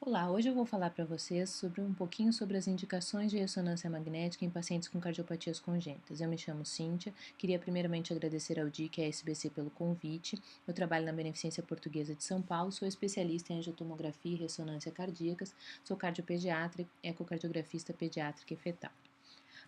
Olá, hoje eu vou falar para vocês sobre um pouquinho sobre as indicações de ressonância magnética em pacientes com cardiopatias congênitas. Eu me chamo Cíntia, queria primeiramente agradecer ao DIC e à SBC pelo convite. Eu trabalho na Beneficência Portuguesa de São Paulo, sou especialista em angiotomografia e ressonância cardíacas, sou cardiopediatra, ecocardiografista pediátrica e fetal.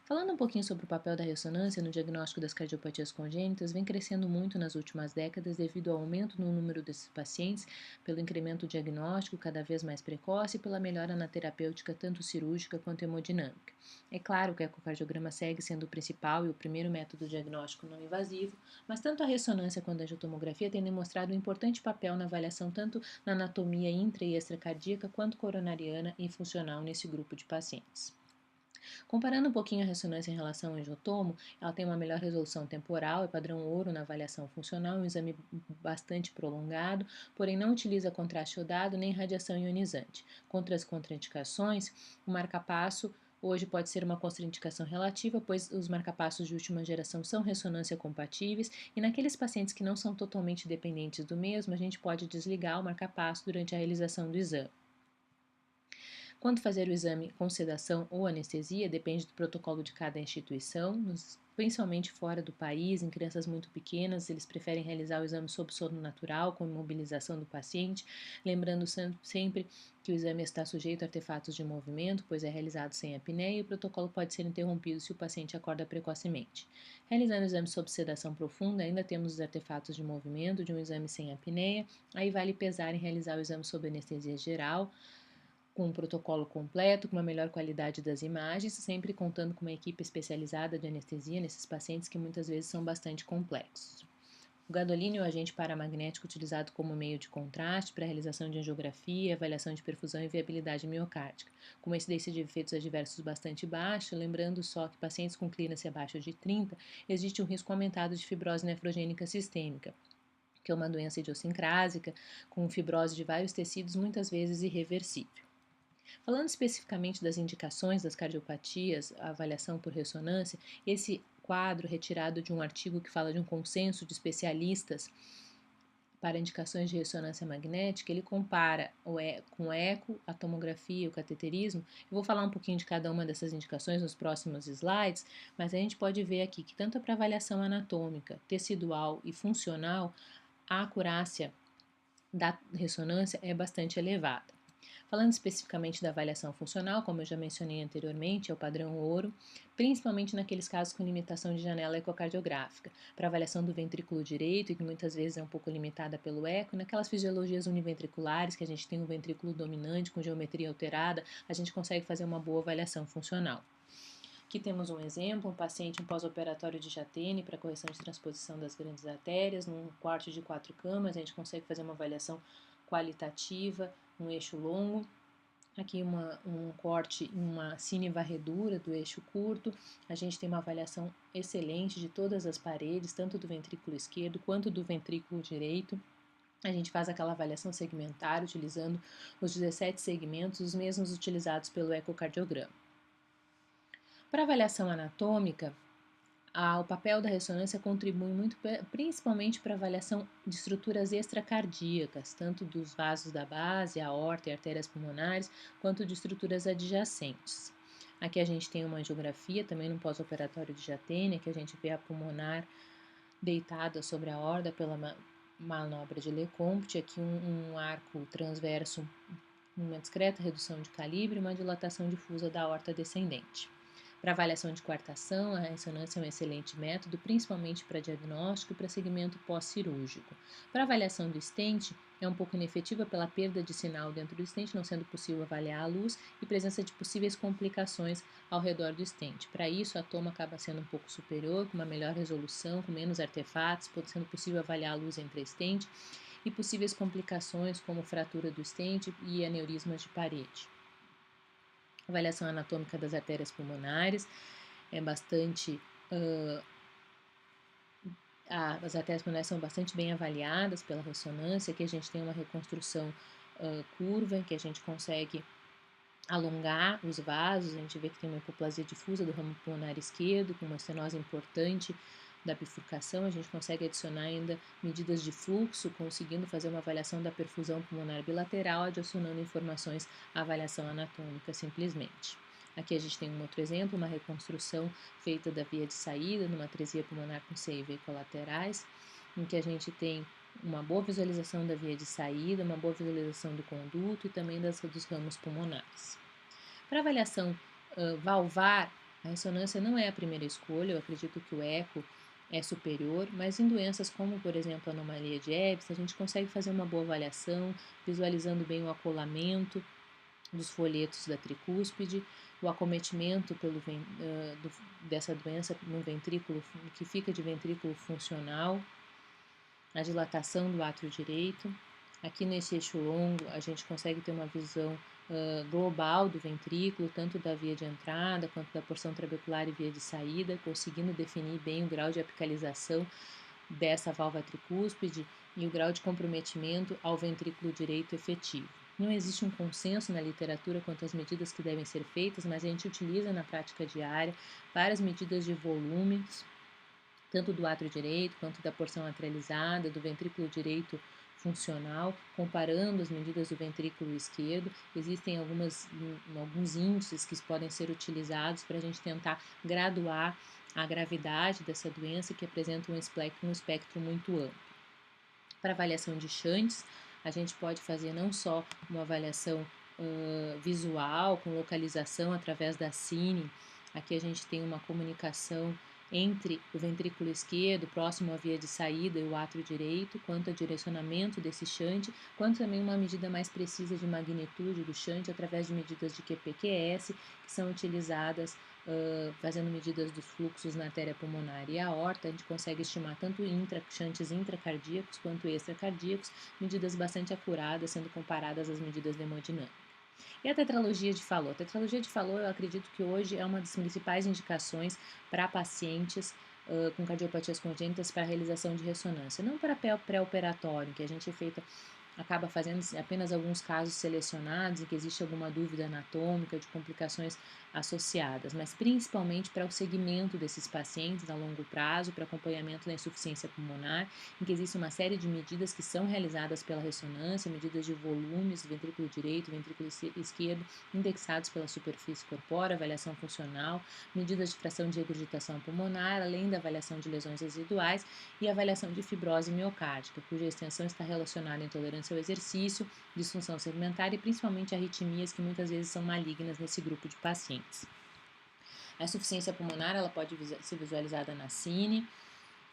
Falando um pouquinho sobre o papel da ressonância no diagnóstico das cardiopatias congênitas, vem crescendo muito nas últimas décadas devido ao aumento no número desses pacientes, pelo incremento diagnóstico cada vez mais precoce e pela melhora na terapêutica tanto cirúrgica quanto hemodinâmica. É claro que o ecocardiograma segue sendo o principal e o primeiro método diagnóstico não invasivo, mas tanto a ressonância quanto a angiotomografia têm demonstrado um importante papel na avaliação tanto na anatomia intra e extracardíaca quanto coronariana e funcional nesse grupo de pacientes. Comparando um pouquinho a ressonância em relação ao angiotomo, ela tem uma melhor resolução temporal, é padrão ouro na avaliação funcional, um exame bastante prolongado, porém não utiliza contraste iodado nem radiação ionizante. Contra as contraindicações, o marcapasso hoje pode ser uma contraindicação relativa, pois os marcapassos de última geração são ressonância compatíveis e naqueles pacientes que não são totalmente dependentes do mesmo, a gente pode desligar o marcapasso durante a realização do exame. Quando fazer o exame com sedação ou anestesia depende do protocolo de cada instituição, principalmente fora do país, em crianças muito pequenas, eles preferem realizar o exame sob sono natural, com imobilização do paciente, lembrando sempre que o exame está sujeito a artefatos de movimento, pois é realizado sem apneia e o protocolo pode ser interrompido se o paciente acorda precocemente. Realizando o exame sob sedação profunda, ainda temos os artefatos de movimento de um exame sem apneia, aí vale pesar em realizar o exame sob anestesia geral, com um protocolo completo, com uma melhor qualidade das imagens, sempre contando com uma equipe especializada de anestesia nesses pacientes que muitas vezes são bastante complexos. O gadolínio é o agente paramagnético utilizado como meio de contraste para a realização de angiografia, avaliação de perfusão e viabilidade miocárdica. Com uma incidência de efeitos adversos bastante baixa, lembrando só que pacientes com clearance abaixo de 30, existe um risco aumentado de fibrose nefrogênica sistêmica, que é uma doença idiosincrásica com fibrose de vários tecidos, muitas vezes irreversível. Falando especificamente das indicações das cardiopatias, a avaliação por ressonância, esse quadro retirado de um artigo que fala de um consenso de especialistas para indicações de ressonância magnética, ele compara com o eco, a tomografia e o cateterismo. Eu vou falar um pouquinho de cada uma dessas indicações nos próximos slides, mas a gente pode ver aqui que tanto para avaliação anatômica, tecidual e funcional, a acurácia da ressonância é bastante elevada. Falando especificamente da avaliação funcional, como eu já mencionei anteriormente, é o padrão ouro, principalmente naqueles casos com limitação de janela ecocardiográfica, para avaliação do ventrículo direito, e que muitas vezes é um pouco limitada pelo eco, e naquelas fisiologias univentriculares, que a gente tem um ventrículo dominante com geometria alterada, a gente consegue fazer uma boa avaliação funcional. Aqui temos um exemplo, um paciente em pós-operatório de Jatene para correção de transposição das grandes artérias, num quarto de 4 camas, a gente consegue fazer uma avaliação qualitativa, um eixo longo. Aqui um corte em uma cinevarredura do eixo curto. A gente tem uma avaliação excelente de todas as paredes, tanto do ventrículo esquerdo quanto do ventrículo direito. A gente faz aquela avaliação segmentar utilizando os 17 segmentos, os mesmos utilizados pelo ecocardiograma. Para avaliação anatômica, o papel da ressonância contribui muito, principalmente para a avaliação de estruturas extracardíacas, tanto dos vasos da base, aorta e artérias pulmonares, quanto de estruturas adjacentes. Aqui a gente tem uma angiografia, também no pós-operatório de Jatene, que a gente vê a pulmonar deitada sobre a aorta pela manobra de Lecomte, aqui um arco transverso, uma discreta redução de calibre e uma dilatação difusa da aorta descendente. Para avaliação de coartação, a ressonância é um excelente método, principalmente para diagnóstico e para segmento pós-cirúrgico. Para avaliação do stent, é um pouco inefetiva pela perda de sinal dentro do stent, não sendo possível avaliar a luz e presença de possíveis complicações ao redor do stent. Para isso, a toma acaba sendo um pouco superior, com uma melhor resolução, com menos artefatos, sendo possível avaliar a luz entre a stent e possíveis complicações como fratura do stent e aneurismas de parede. Avaliação anatômica das artérias pulmonares é bastante. As artérias pulmonares são bastante bem avaliadas pela ressonância. Aqui a gente tem uma reconstrução curva, em que a gente consegue alongar os vasos. A gente vê que tem uma hipoplasia difusa do ramo pulmonar esquerdo, com uma estenose importante da bifurcação, a gente consegue adicionar ainda medidas de fluxo, conseguindo fazer uma avaliação da perfusão pulmonar bilateral, adicionando informações à avaliação anatômica simplesmente. Aqui a gente tem um outro exemplo, uma reconstrução feita da via de saída, numa atresia pulmonar com CIV colaterais, em que a gente tem uma boa visualização da via de saída, uma boa visualização do conduto e também dos ramos pulmonares. Para avaliação valvar, a ressonância não é a primeira escolha, eu acredito que o eco é superior, mas em doenças como, por exemplo, a anomalia de Ebs, a gente consegue fazer uma boa avaliação, visualizando bem o acolamento dos folhetos da tricúspide, o acometimento dessa doença no ventrículo, que fica de ventrículo funcional, a dilatação do átrio direito. Aqui nesse eixo longo, a gente consegue ter uma visão global do ventrículo, tanto da via de entrada quanto da porção trabecular e via de saída, conseguindo definir bem o grau de apicalização dessa válvula tricúspide e o grau de comprometimento ao ventrículo direito efetivo. Não existe um consenso na literatura quanto às medidas que devem ser feitas, mas a gente utiliza na prática diária várias medidas de volumes, tanto do átrio direito quanto da porção atrializada, do ventrículo direito funcional, comparando as medidas do ventrículo esquerdo. Existem alguns índices que podem ser utilizados para a gente tentar graduar a gravidade dessa doença, que apresenta um espectro muito amplo. Para avaliação de shunts, a gente pode fazer não só uma avaliação visual, com localização através da cine. Aqui a gente tem uma comunicação entre o ventrículo esquerdo, próximo à via de saída, e o átrio direito, quanto ao direcionamento desse shunt, quanto também uma medida mais precisa de magnitude do shunt através de medidas de QPQS, que são utilizadas fazendo medidas dos fluxos na artéria pulmonar e aorta. A gente consegue estimar tanto shunts intracardíacos quanto extracardíacos, medidas bastante acuradas, sendo comparadas às medidas de hemodinâmica. E a tetralogia de Fallot? A tetralogia de Fallot, eu acredito que hoje é uma das principais indicações para pacientes com cardiopatias congênitas para realização de ressonância. Não para pré-operatório, que a gente acaba fazendo apenas alguns casos selecionados em que existe alguma dúvida anatômica de complicações associadas, mas principalmente para o segmento desses pacientes a longo prazo, para acompanhamento da insuficiência pulmonar, em que existe uma série de medidas que são realizadas pela ressonância, medidas de volumes, ventrículo direito, ventrículo esquerdo, indexados pela superfície corpórea, avaliação funcional, medidas de fração de regurgitação pulmonar, além da avaliação de lesões residuais e avaliação de fibrose miocárdica, cuja extensão está relacionada à intolerância ao exercício, disfunção segmentar e principalmente arritmias que muitas vezes são malignas nesse grupo de pacientes. A insuficiência pulmonar ela pode ser visualizada na cine.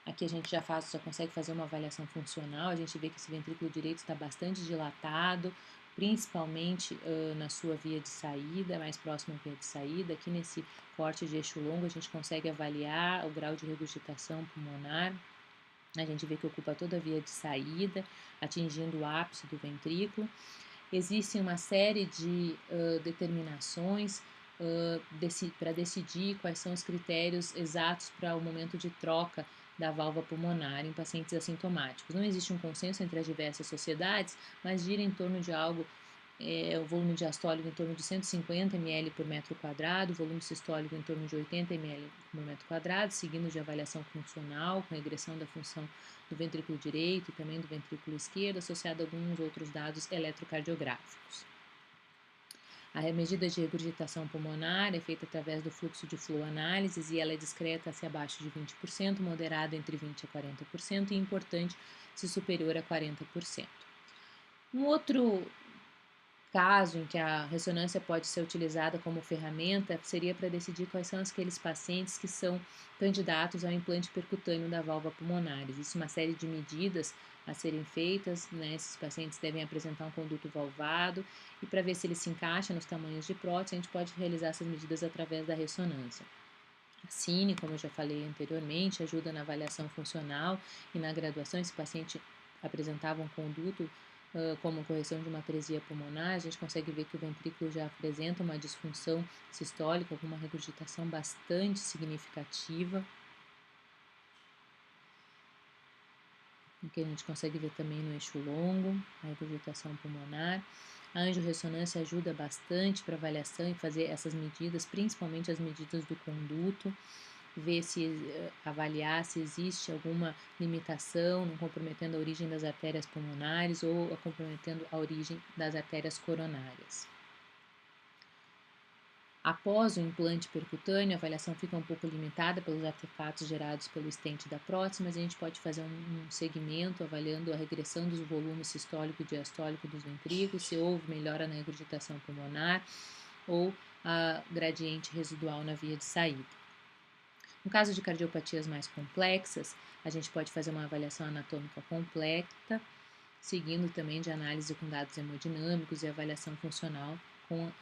Aqui a gente já consegue fazer uma avaliação funcional, a gente vê que esse ventrículo direito está bastante dilatado, principalmente na sua via de saída, mais próxima à via de saída. Aqui nesse corte de eixo longo a gente consegue avaliar o grau de regurgitação pulmonar. A gente vê que ocupa toda a via de saída, atingindo o ápice do ventrículo. Existe uma série de determinações para decidir quais são os critérios exatos para o momento de troca da válvula pulmonar em pacientes assintomáticos. Não existe um consenso entre as diversas sociedades, mas gira em torno de algo o volume diastólico em torno de 150 ml por metro quadrado, o volume sistólico em torno de 80 ml por metro quadrado, seguindo de avaliação funcional, com regressão da função do ventrículo direito e também do ventrículo esquerdo, associado a alguns outros dados eletrocardiográficos. A medida de regurgitação pulmonar é feita através do fluxo de flow análises e ela é discreta se abaixo de 20%, moderada entre 20% a 40% e importante se superior a 40%. Um outro caso em que a ressonância pode ser utilizada como ferramenta seria para decidir quais são aqueles pacientes que são candidatos ao implante percutâneo da válvula pulmonar. Existe uma série de medidas a serem feitas, né? Esses pacientes devem apresentar um conduto valvado e para ver se ele se encaixa nos tamanhos de prótese, a gente pode realizar essas medidas através da ressonância. A cine, como eu já falei anteriormente, ajuda na avaliação funcional e na graduação. Esse paciente apresentava um conduto como correção de uma atresia pulmonar, a gente consegue ver que o ventrículo já apresenta uma disfunção sistólica, com uma regurgitação bastante significativa. Aqui a gente consegue ver também no eixo longo, a regurgitação pulmonar. A angiorressonância ajuda bastante para avaliação e fazer essas medidas, principalmente as medidas do conduto. ver se, avaliar se existe alguma limitação, não comprometendo a origem das artérias pulmonares ou comprometendo a origem das artérias coronárias. Após o implante percutâneo, a avaliação fica um pouco limitada pelos artefatos gerados pelo estente da prótese, mas a gente pode fazer um segmento avaliando a regressão dos volumes sistólico e diastólico dos ventrículos, se houve melhora na regurgitação pulmonar ou a gradiente residual na via de saída. No caso de cardiopatias mais complexas, a gente pode fazer uma avaliação anatômica completa, seguindo também de análise com dados hemodinâmicos e avaliação funcional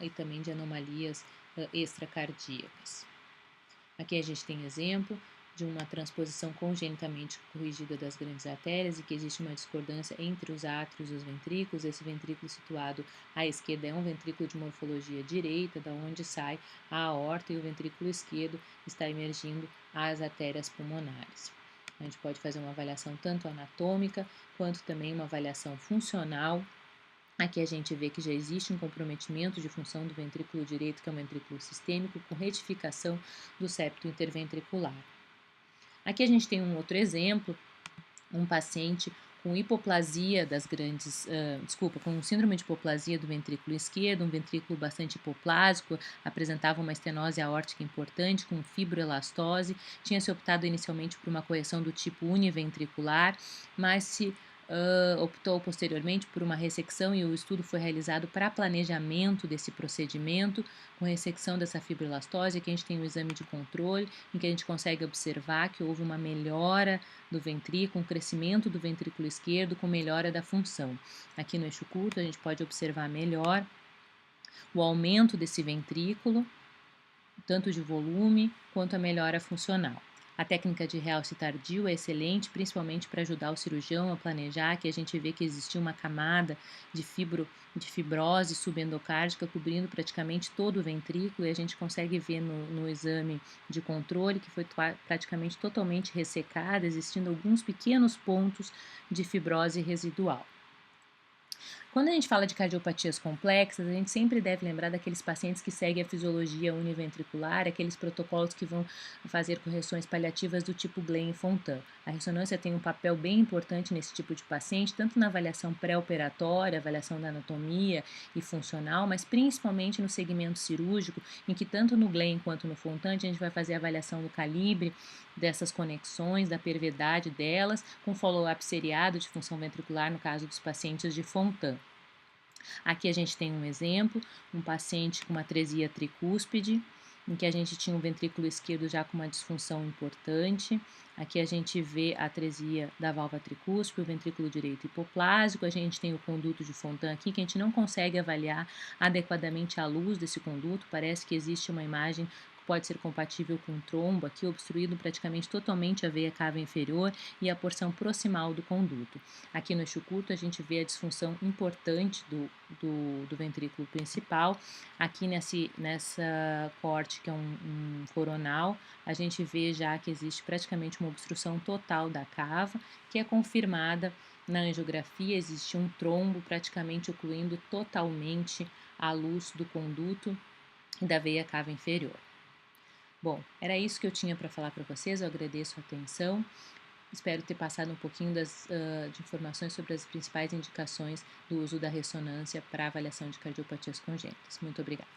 e também de anomalias extracardíacas. Aqui a gente tem exemplo de uma transposição congenitamente corrigida das grandes artérias e que existe uma discordância entre os átrios e os ventrículos. Esse ventrículo situado à esquerda é um ventrículo de morfologia direita, da onde sai a aorta, e o ventrículo esquerdo está emergindo as artérias pulmonares. A gente pode fazer uma avaliação tanto anatômica quanto também uma avaliação funcional. Aqui a gente vê que já existe um comprometimento de função do ventrículo direito, que é um ventrículo sistêmico, com retificação do septo interventricular. Aqui a gente tem um outro exemplo, um paciente com hipoplasia das grandes, com síndrome de hipoplasia do ventrículo esquerdo, um ventrículo bastante hipoplásico, apresentava uma estenose aórtica importante com fibroelastose, tinha se optado inicialmente por uma correção do tipo univentricular, mas se optou posteriormente por uma ressecção e o estudo foi realizado para planejamento desse procedimento, com ressecção dessa fibroelastose. Aqui a gente tem um exame de controle, em que a gente consegue observar que houve uma melhora do ventrículo, um crescimento do ventrículo esquerdo com melhora da função. Aqui no eixo curto a gente pode observar melhor o aumento desse ventrículo, tanto de volume quanto a melhora funcional. A técnica de realce tardio é excelente, principalmente para ajudar o cirurgião a planejar, que a gente vê que existiu uma camada de fibrose subendocárdica cobrindo praticamente todo o ventrículo, e a gente consegue ver no exame de controle que foi praticamente totalmente ressecada, existindo alguns pequenos pontos de fibrose residual. Quando a gente fala de cardiopatias complexas, a gente sempre deve lembrar daqueles pacientes que seguem a fisiologia univentricular, aqueles protocolos que vão fazer correções paliativas do tipo Glenn-Fontan. A ressonância tem um papel bem importante nesse tipo de paciente, tanto na avaliação pré-operatória, avaliação da anatomia e funcional, mas principalmente no segmento cirúrgico, em que tanto no Glenn quanto no Fontan a gente vai fazer a avaliação do calibre dessas conexões, da perviedade delas, com follow-up seriado de função ventricular no caso dos pacientes de Fontan. Aqui a gente tem um exemplo, um paciente com uma atresia tricúspide, em que a gente tinha um ventrículo esquerdo já com uma disfunção importante. Aqui a gente vê a atresia da válvula tricúspide, o ventrículo direito hipoplásico. A gente tem o conduto de Fontan aqui, que a gente não consegue avaliar adequadamente a luz desse conduto. Parece que existe uma imagem que pode ser compatível com um trombo, aqui obstruído praticamente totalmente a veia cava inferior e a porção proximal do conduto. Aqui no eixo curto a gente vê a disfunção importante do ventrículo principal. Aqui nessa corte, que é um coronal, a gente vê já que existe praticamente uma obstrução total da cava, que é confirmada na angiografia. Existe um trombo praticamente ocluindo totalmente a luz do conduto e da veia cava inferior. Bom, era isso que eu tinha para falar para vocês. Eu agradeço a atenção. Espero ter passado um pouquinho de informações sobre as principais indicações do uso da ressonância para avaliação de cardiopatias congênitas. Muito obrigada.